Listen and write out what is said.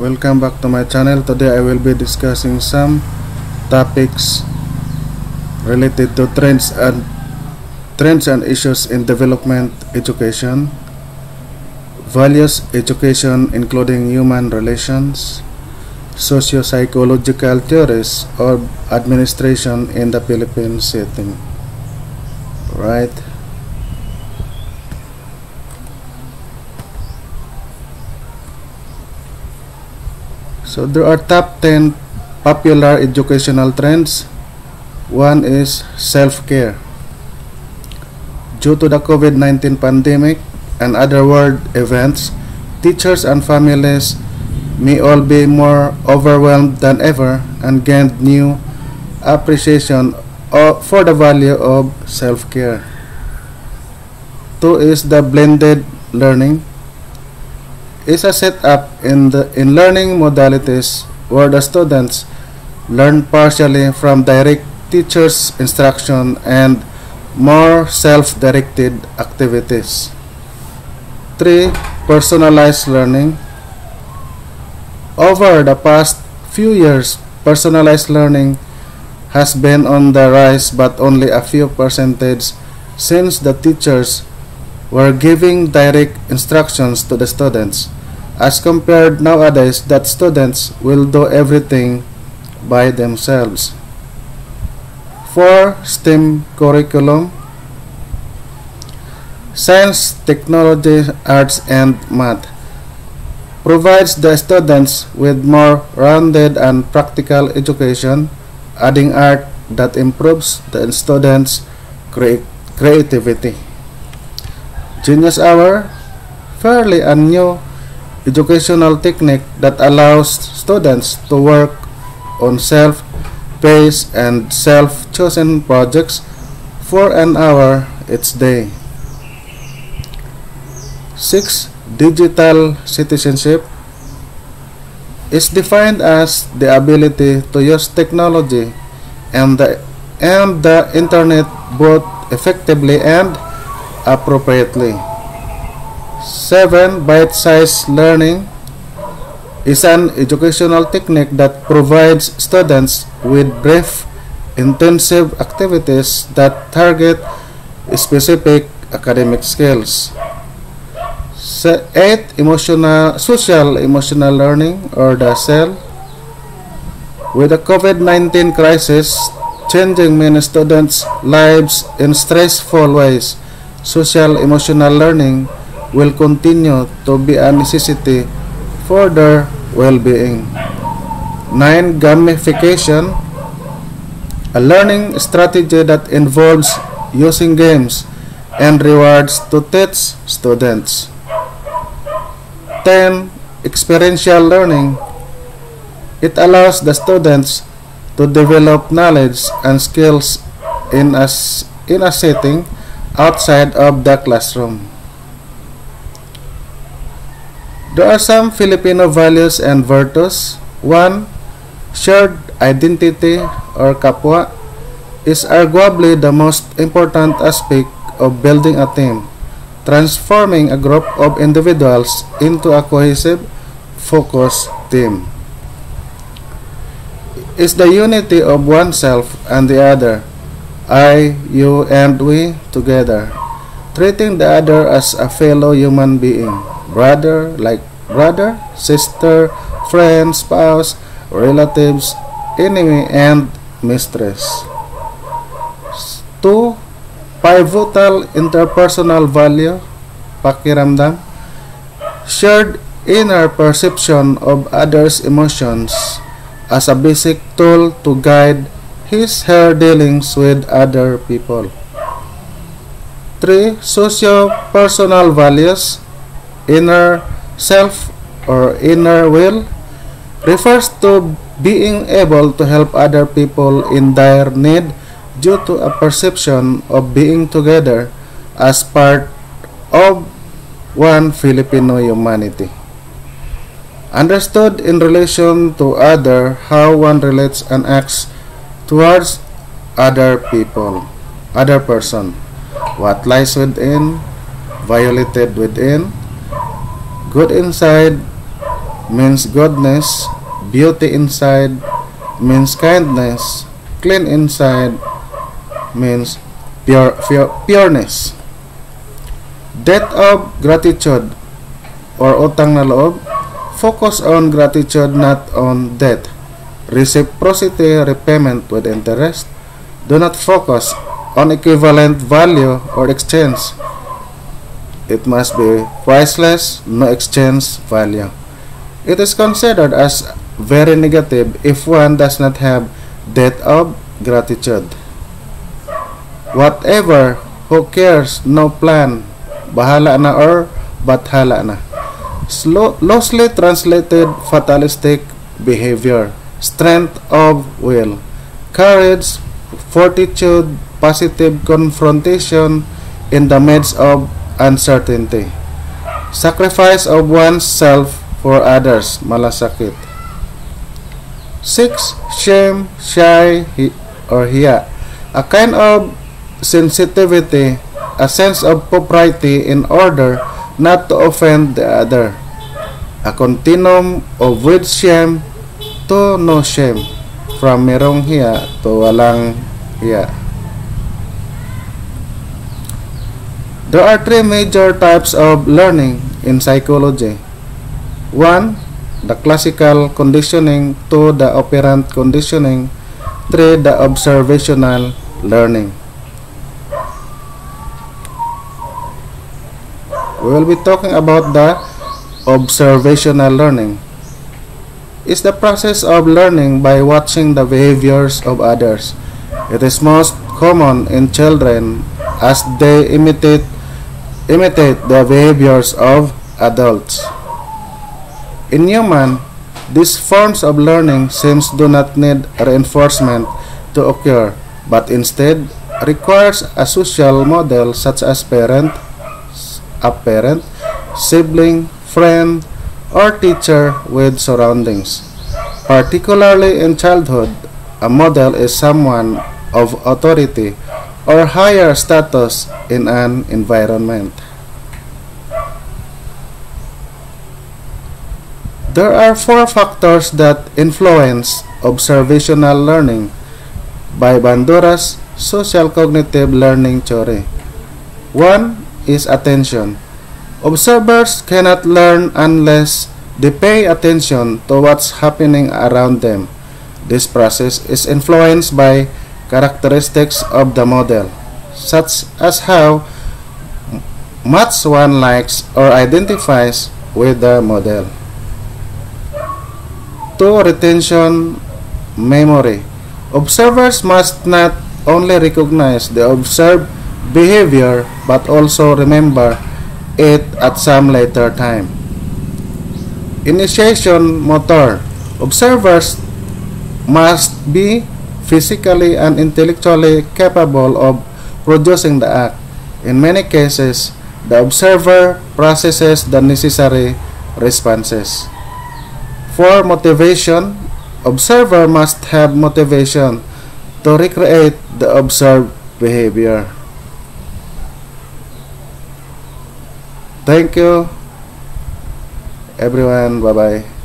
Welcome back to my channel. Today I will be discussing some topics related to trends and issues in development education, values education including human relations, socio-psychological theories of administration in the Philippine setting. Right. So there are top 10 popular educational trends. One is self-care. Due to the COVID-19 pandemic and other world events, teachers and families may all be more overwhelmed than ever and gained new appreciation for the value of self-care. Two is the blended learning. Is a setup in learning modalities where the students learn partially from direct teachers' instruction and more self-directed activities. 3. Personalized learning. Over the past few years, personalized learning has been on the rise, but only a few percentage since the teachers were giving direct instructions to the students, as compared nowadays that students will do everything by themselves. 4. STEM curriculum. Science, technology, arts, and math provides the students with more rounded and practical education, adding art that improves the students' creativity. Genius Hour, fairly a new educational technique that allows students to work on self-paced and self-chosen projects for an hour each day. 6. Digital citizenship is defined as the ability to use technology and the internet both effectively and appropriately. 7. Bite-sized learning is an educational technique that provides students with brief, intensive activities that target specific academic skills. 8. Social emotional learning, or the SEL. With the COVID-19 crisis changing many students' lives in stressful ways, social emotional learning will continue to be a necessity for their well-being. 9. Gamification, a learning strategy that involves using games and rewards to teach students. 10. Experiential learning. It allows the students to develop knowledge and skills in a setting outside of the classroom. There are some Filipino values and virtues. 1. Shared identity, or kapwa, is arguably the most important aspect of building a team, transforming a group of individuals into a cohesive, focused team. Is the unity of oneself and the other, I, you, and we together, treating the other as a fellow human being, brother like brother, sister, friend, spouse, relatives, enemy, and mistress. 2. Pivotal interpersonal value, pakiramdam, shared inner perception of others' emotions as a basic tool to guide his/her dealings with other people. 3. Socio-personal values, inner self, or inner will, refers to being able to help other people in dire need due to a perception of being together as part of one Filipino humanity. Understood in relation to how one relates and acts towards other person. What lies within, violated within, good inside, means goodness, beauty inside means kindness, clean inside means pureness. Debt of gratitude or utang na loob, focus on gratitude, not on debt. Reciprocity, repayment with interest. Do not focus on equivalent value or exchange. It must be priceless, no exchange value. It is considered as very negative if one does not have debt of gratitude. Whatever, who cares, no plan, bahala na or bathala na. Loosely translated, fatalistic behavior, strength of will, courage, fortitude, positive confrontation in the midst of uncertainty, sacrifice of oneself for others, malasakit. 6. Shame, shy, or hiya, a kind of sensitivity, a sense of propriety in order not to offend the other, a continuum of with shame to no shame, from merong hiya to walang hiya. There are three major types of learning in psychology. 1. The classical conditioning. 2. The operant conditioning. 3. The observational learning. We will be talking about the observational learning. It's the process of learning by watching the behaviors of others. It is most common in children as they imitate the behaviors of adults. In human, these forms of learning seems do not need reinforcement to occur, but instead requires a social model such as a parent, sibling, friend, or teacher with surroundings. Particularly in childhood, a model is someone of authority or higher status in an environment. There are 4 factors that influence observational learning by Bandura's social cognitive learning theory. 1 is attention. Observers cannot learn unless they pay attention to what's happening around them. This process is influenced by characteristics of the model, such as how much one likes or identifies with the model. 2. Retention, memory. Observers must not only recognize the observed behavior but also remember it at some later time. Initiation, motor. Observers must be physically and intellectually capable of producing the act. In many cases, the observer processes the necessary responses. 4. Motivation. Observer must have motivation to recreate the observed behavior. Thank you, everyone. Bye-bye.